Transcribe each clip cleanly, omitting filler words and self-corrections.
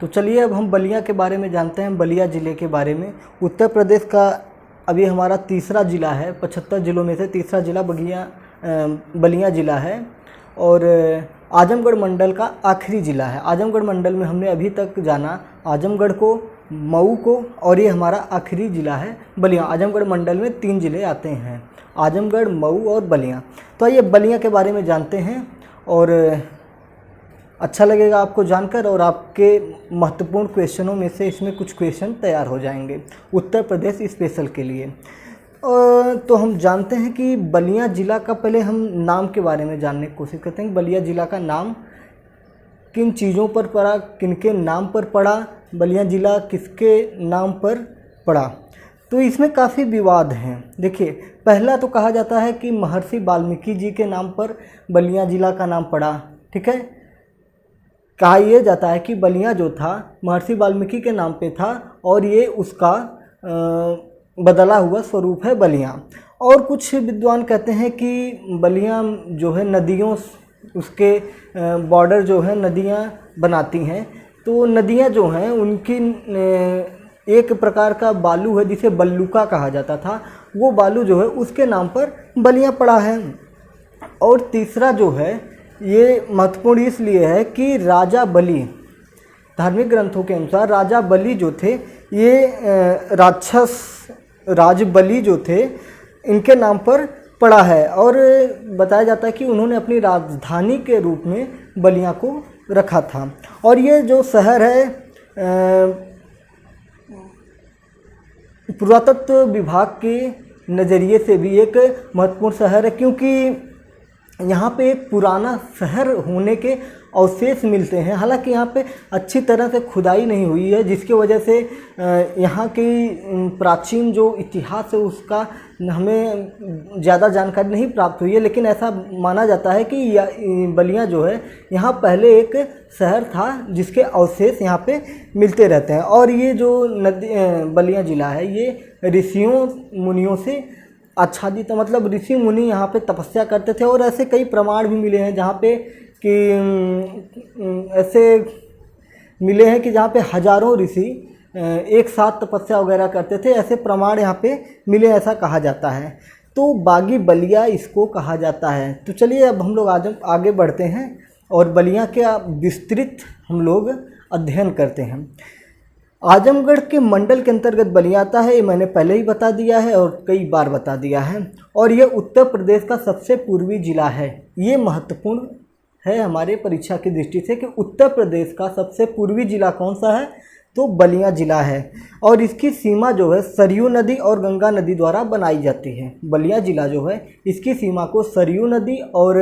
तो चलिए अब हम बलिया के बारे में जानते हैं, बलिया ज़िले के बारे में। उत्तर प्रदेश का अभी हमारा तीसरा ज़िला है, 75 ज़िलों में से तीसरा ज़िला बलिया ज़िला है और आजमगढ़ मंडल का आखिरी ज़िला है। आजमगढ़ मंडल में हमने अभी तक जाना आजमगढ़ को, मऊ को, और ये हमारा आखिरी ज़िला है बलिया। आजमगढ़ मंडल में 3 ज़िले आते हैं, आजमगढ़, मऊ और बलिया। तो आइए बलिया के बारे में जानते हैं और अच्छा लगेगा आपको जानकर, और आपके महत्वपूर्ण क्वेश्चनों में से इसमें कुछ क्वेश्चन तैयार हो जाएंगे उत्तर प्रदेश स्पेशल के लिए। तो हम जानते हैं कि बलिया ज़िला का, पहले हम नाम के बारे में जानने की कोशिश करते हैं। बलिया ज़िला का नाम किन चीज़ों पर पड़ा, किनके नाम पर पड़ा, बलिया ज़िला किसके नाम पर पड़ा, तो इसमें काफ़ी विवाद हैं। देखिए, पहला तो कहा जाता है कि महर्षि वाल्मीकि जी के नाम पर बलिया ज़िला का नाम पड़ा। ठीक है, कहा यह जाता है कि बलिया जो था महर्षि वाल्मीकि के नाम पे था और ये उसका बदला हुआ स्वरूप है बलिया। और कुछ विद्वान कहते हैं कि बलिया जो है नदियों, उसके बॉर्डर जो है नदियाँ बनाती हैं, तो नदियाँ जो हैं उनकी एक प्रकार का बालू है जिसे बल्लुका कहा जाता था, वो बालू जो है उसके नाम पर बलिया पड़ा है। और तीसरा जो है ये महत्वपूर्ण इसलिए है कि राजा बलि, धार्मिक ग्रंथों के अनुसार राजा बलि जो थे, ये राक्षस राज बलि जो थे, इनके नाम पर पड़ा है। और बताया जाता है कि उन्होंने अपनी राजधानी के रूप में बलिया को रखा था। और ये जो शहर है पुरातत्व विभाग के नज़रिए से भी एक महत्वपूर्ण शहर है, क्योंकि यहाँ पे एक पुराना शहर होने के अवशेष मिलते हैं। हालांकि यहाँ पे अच्छी तरह से खुदाई नहीं हुई है, जिसकी वजह से यहाँ की प्राचीन जो इतिहास है उसका हमें ज़्यादा जानकारी नहीं प्राप्त हुई है। लेकिन ऐसा माना जाता है कि बलिया जो है यहाँ पहले एक शहर था जिसके अवशेष यहाँ पे मिलते रहते हैं। और ये जो बलिया ज़िला है ये ऋषियों मुनियों से आच्छादित, मतलब ऋषि मुनि यहाँ पे तपस्या करते थे। और ऐसे कई प्रमाण भी मिले हैं जहाँ पे कि ऐसे मिले हैं कि जहाँ पे हजारों ऋषि एक साथ तपस्या वगैरह करते थे, ऐसे प्रमाण यहाँ पे मिले, ऐसा कहा जाता है। तो बागी बलिया इसको कहा जाता है। तो चलिए अब हम लोग आगे बढ़ते हैं और बलिया का विस्तृत हम लोग अध्ययन करते हैं। आजमगढ़ के मंडल के अंतर्गत बलिया आता है, ये मैंने पहले ही बता दिया है और कई बार बता दिया है। और ये उत्तर प्रदेश का सबसे पूर्वी ज़िला है। ये महत्वपूर्ण है हमारे परीक्षा की दृष्टि से कि उत्तर प्रदेश का सबसे पूर्वी ज़िला कौन सा है, तो बलिया ज़िला है। और इसकी सीमा जो है सरयू नदी और गंगा नदी द्वारा बनाई जाती है। बलिया ज़िला जो है इसकी सीमा को सरयू नदी और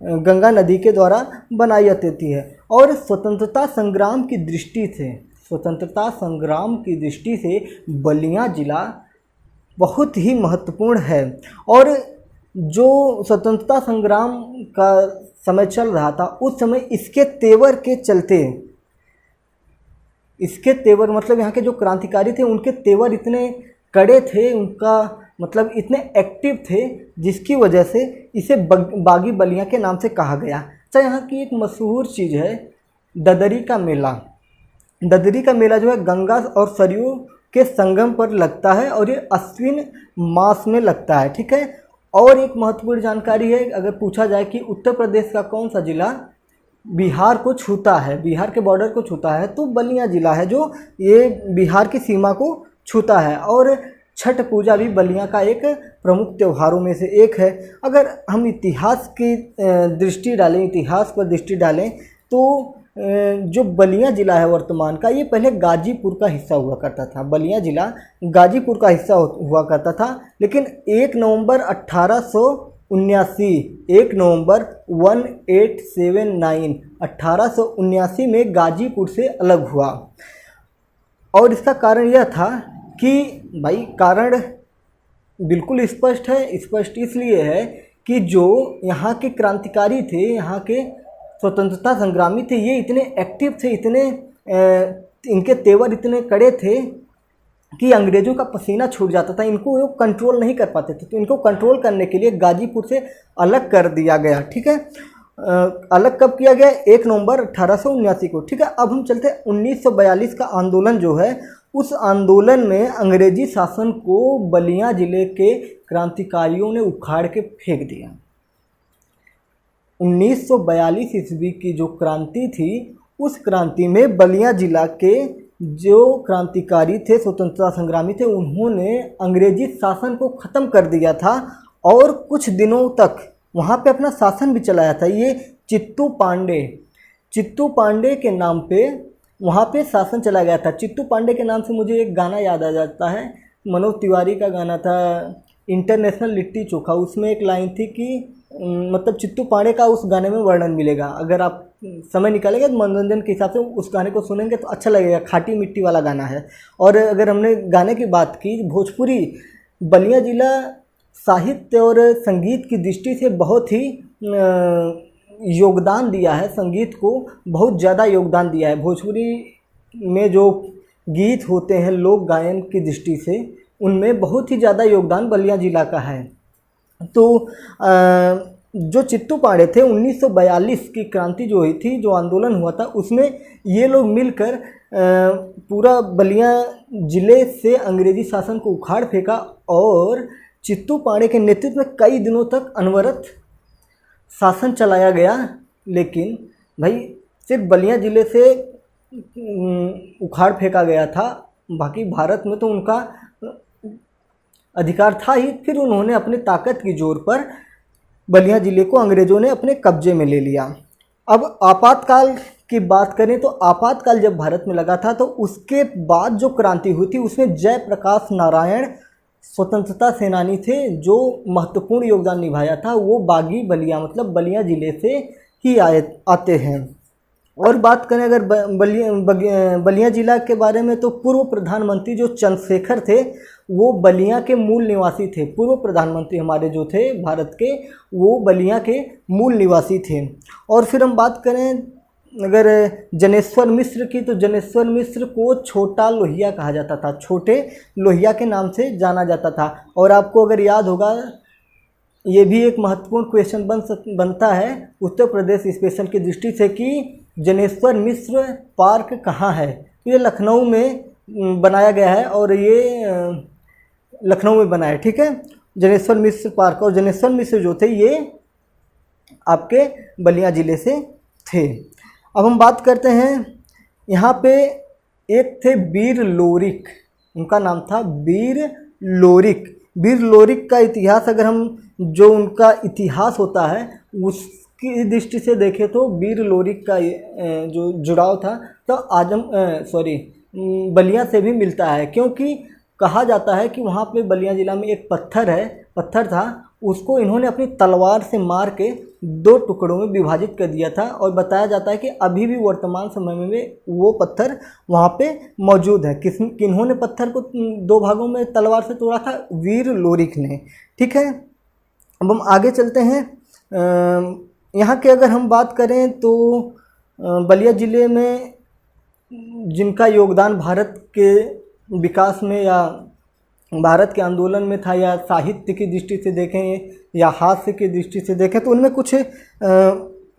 गंगा नदी के द्वारा बनाई जाती है। और स्वतंत्रता संग्राम की दृष्टि से बलिया ज़िला बहुत ही महत्वपूर्ण है। और जो स्वतंत्रता संग्राम का समय चल रहा था उस समय इसके तेवर के चलते, इसके तेवर मतलब यहाँ के जो क्रांतिकारी थे उनके तेवर इतने कड़े थे, उनका मतलब इतने एक्टिव थे, जिसकी वजह से इसे बागी बलिया के नाम से कहा गया। अच्छा, यहाँ की एक मशहूर चीज़ है ददरी का मेला। ददरी का मेला जो है गंगा और सरयू के संगम पर लगता है और ये अश्विन मास में लगता है। ठीक है, और एक महत्वपूर्ण जानकारी है, अगर पूछा जाए कि उत्तर प्रदेश का कौन सा ज़िला बिहार को छूता है, बिहार के बॉर्डर को छूता है, तो बलिया ज़िला है जो ये बिहार की सीमा को छूता है। और छठ पूजा भी बलिया का एक प्रमुख त्योहारों में से एक है। अगर हम इतिहास पर दृष्टि डालें तो जो बलिया ज़िला है वर्तमान का, ये पहले गाजीपुर का हिस्सा हुआ करता था। बलिया ज़िला गाजीपुर का हिस्सा हुआ करता था, लेकिन 1 नवंबर 1879 में गाजीपुर से अलग हुआ। और इसका कारण यह था कि भाई, कारण बिल्कुल स्पष्ट है। स्पष्ट इसलिए है कि जो यहाँ के क्रांतिकारी थे, यहाँ के स्वतंत्रता संग्रामी थे, ये इतने एक्टिव थे, इनके तेवर इतने कड़े थे कि अंग्रेज़ों का पसीना छूट जाता था, इनको वो कंट्रोल नहीं कर पाते थे। तो इनको कंट्रोल करने के लिए गाजीपुर से अलग कर दिया गया। ठीक है, अलग कब किया गया? 1 नवंबर 1879 को। ठीक है, अब हम चलते हैं 1942 का आंदोलन जो है, उस आंदोलन में अंग्रेजी शासन को बलिया जिले के क्रांतिकारियों ने उखाड़ के फेंक दिया। 1942 ईस्वी की जो क्रांति थी, उस क्रांति में बलिया जिला के जो क्रांतिकारी थे, स्वतंत्रता संग्रामी थे, उन्होंने अंग्रेजी शासन को ख़त्म कर दिया था और कुछ दिनों तक वहाँ पे अपना शासन भी चलाया था। ये चित्तू पांडे के नाम पे वहाँ पे शासन चला गया था। चित्तू पांडे के नाम से मुझे एक गाना याद आ जाता है, मनोज तिवारी का गाना था इंटरनेशनल लिट्टी चोखा। उसमें एक लाइन थी कि मतलब चित्तू पांडे का उस गाने में वर्णन मिलेगा। अगर आप समय निकालेंगे तो मनोरंजन के हिसाब से उस गाने को सुनेंगे तो अच्छा लगेगा, खाटी मिट्टी वाला गाना है। और अगर हमने गाने की बात की, भोजपुरी बलिया जिला साहित्य और संगीत की दृष्टि से बहुत ही योगदान दिया है, संगीत को बहुत ज़्यादा योगदान दिया है। भोजपुरी में जो गीत होते हैं लोक गायन की दृष्टि से, उनमें बहुत ही ज़्यादा योगदान बलिया जिला का है। तो जो चित्तू पांडे थे, 1942 की क्रांति जो हुई थी, जो आंदोलन हुआ था, उसमें ये लोग मिलकर पूरा बलिया जिले से अंग्रेजी शासन को उखाड़ फेंका और चित्तू पांडे के नेतृत्व में कई दिनों तक अनवरत शासन चलाया गया। लेकिन भाई सिर्फ बलिया जिले से उखाड़ फेंका गया था, बाकी भारत में तो उनका अधिकार था ही। फिर उन्होंने अपने ताकत की जोर पर बलिया जिले को अंग्रेज़ों ने अपने कब्जे में ले लिया। अब आपातकाल की बात करें तो आपातकाल जब भारत में लगा था तो उसके बाद जो क्रांति हुई थी उसमें जयप्रकाश नारायण स्वतंत्रता सेनानी थे, जो महत्वपूर्ण योगदान निभाया था। वो बागी बलिया मतलब बलिया जिले से ही आते हैं। और बात करें अगर बलिया जिला के बारे में तो पूर्व प्रधानमंत्री जो चंद्रशेखर थे वो बलिया के मूल निवासी थे। पूर्व प्रधानमंत्री हमारे जो थे भारत के, वो बलिया के मूल निवासी थे। और फिर हम बात करें अगर जनेश्वर मिश्र की, तो जनेश्वर मिश्र को छोटा लोहिया कहा जाता था, छोटे लोहिया के नाम से जाना जाता था। और आपको अगर याद होगा, ये भी एक महत्वपूर्ण क्वेश्चन बनता है उत्तर प्रदेश स्पेशल की दृष्टि से कि जनेश्वर मिश्र पार्क कहाँ है। ये लखनऊ में बनाया गया है और ये लखनऊ में बना है। ठीक है, जनेश्वर मिश्र पार्क। और जनेश्वर मिश्र जो थे ये आपके बलिया ज़िले से थे। अब हम बात करते हैं, यहाँ पे एक थे वीर लोरिक, उनका नाम था वीर लोरिक। वीर लोरिक का इतिहास अगर हम जो उनका इतिहास होता है उसकी दृष्टि से देखें तो वीर लोरिक का जो जुड़ाव था तो बलिया से भी मिलता है। क्योंकि कहा जाता है कि वहाँ पे बलिया ज़िला में एक पत्थर था, उसको इन्होंने अपनी तलवार से मार के 2 टुकड़ों में विभाजित कर दिया था। और बताया जाता है कि अभी भी वर्तमान समय में वो पत्थर वहाँ पे मौजूद है। किन्होंने पत्थर को 2 भागों में तलवार से तोड़ा था? वीर लोरिक ने। ठीक है, अब हम आगे चलते हैं। यहाँ के अगर हम बात करें तो बलिया ज़िले में जिनका योगदान भारत के विकास में या भारत के आंदोलन में था, या साहित्य की दृष्टि से देखें या हास्य की दृष्टि से देखें, तो उनमें कुछ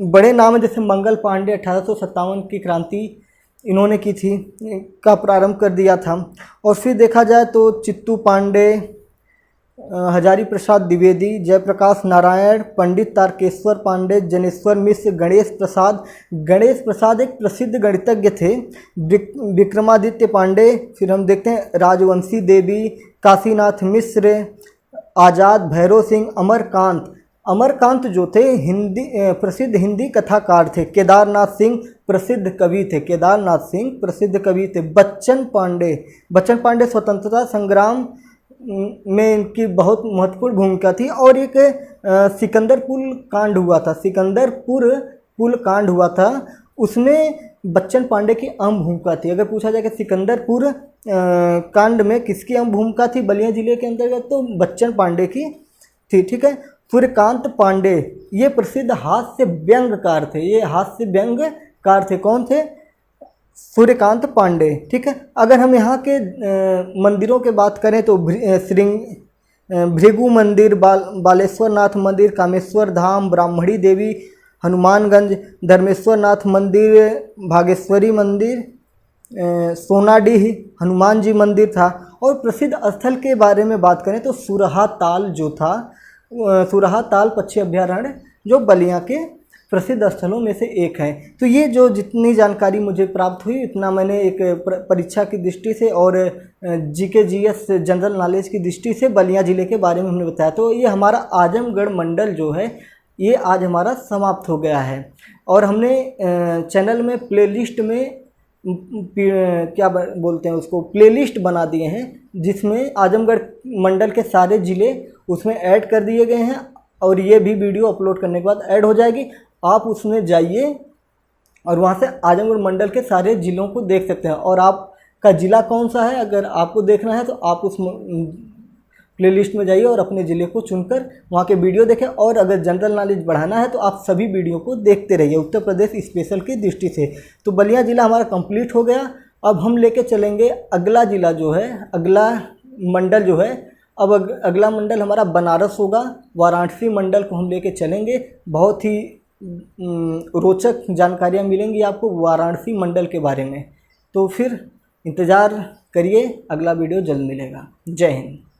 बड़े नाम हैं। जैसे मंगल पांडे 1857 की क्रांति इन्होंने की थी, का प्रारंभ कर दिया था। और फिर देखा जाए तो चित्तू पांडे, हजारी प्रसाद द्विवेदी, जयप्रकाश नारायण, पंडित तारकेश्वर पांडे, जनेश्वर मिश्र, गणेश प्रसाद एक प्रसिद्ध गणितज्ञ थे, विक्रमादित्य पांडे, फिर हम देखते हैं राजवंशी देवी, काशीनाथ मिश्र, आज़ाद भैरव सिंह, अमरकांत जो थे प्रसिद्ध हिंदी कथाकार थे, केदारनाथ सिंह प्रसिद्ध कवि थे, बच्चन पांडे स्वतंत्रता संग्राम में इनकी बहुत महत्वपूर्ण भूमिका थी। और एक सिकंदरपुर कांड हुआ था, उसमें बच्चन पांडे की अहम भूमिका थी। अगर पूछा जाए कि सिकंदरपुर कांड में किसकी अहम भूमिका थी बलिया जिले के अंतर्गत, तो बच्चन पांडे की थी। ठीक है, सूर्यकांत पांडे ये प्रसिद्ध हास्य व्यंग्यकार थे। कौन थे? सूर्यकांत पांडे। ठीक है, अगर हम यहाँ के मंदिरों के बात करें तो भृगु मंदिर, बालेश्वर नाथ मंदिर, कामेश्वर धाम, ब्राह्मणी देवी, हनुमानगंज, धर्मेश्वर नाथ मंदिर, भागेश्वरी मंदिर, सोनाडीह हनुमान जी मंदिर था। और प्रसिद्ध स्थल के बारे में बात करें तो सुरहा ताल जो था, सुरहा ताल पक्षी अभ्यारण्य जो बलिया के प्रसिद्ध स्थलों में से एक है। तो ये जो जितनी जानकारी मुझे प्राप्त हुई इतना मैंने एक परीक्षा की दृष्टि से और जीके जीएस जनरल नॉलेज की दृष्टि से बलिया ज़िले के बारे में हमने बताया। तो ये हमारा आजमगढ़ मंडल जो है ये आज हमारा समाप्त हो गया है। और हमने चैनल में प्लेलिस्ट में क्या बोलते हैं उसको, प्लेलिस्ट बना दिए हैं जिसमें आजमगढ़ मंडल के सारे ज़िले उसमें ऐड कर दिए गए हैं। और ये भी वीडियो अपलोड करने के बाद ऐड हो जाएगी, आप उसमें जाइए और वहाँ से आजमगढ़ मंडल के सारे ज़िलों को देख सकते हैं। और आपका ज़िला कौन सा है अगर आपको देखना है तो आप उस प्लेलिस्ट में जाइए और अपने ज़िले को चुनकर वहाँ के वीडियो देखें। और अगर जनरल नॉलेज बढ़ाना है तो आप सभी वीडियो को देखते रहिए उत्तर प्रदेश स्पेशल की दृष्टि से। तो बलिया ज़िला हमारा कंप्लीट हो गया। अब हम लेके चलेंगे अगला ज़िला जो है, अगला मंडल जो है, अब अगला मंडल हमारा बनारस होगा। वाराणसी मंडल को हम लेके चलेंगे। बहुत ही रोचक जानकारियाँ मिलेंगी आपको वाराणसी मंडल के बारे में। तो फिर इंतज़ार करिए, अगला वीडियो जल्द मिलेगा। जय हिंद।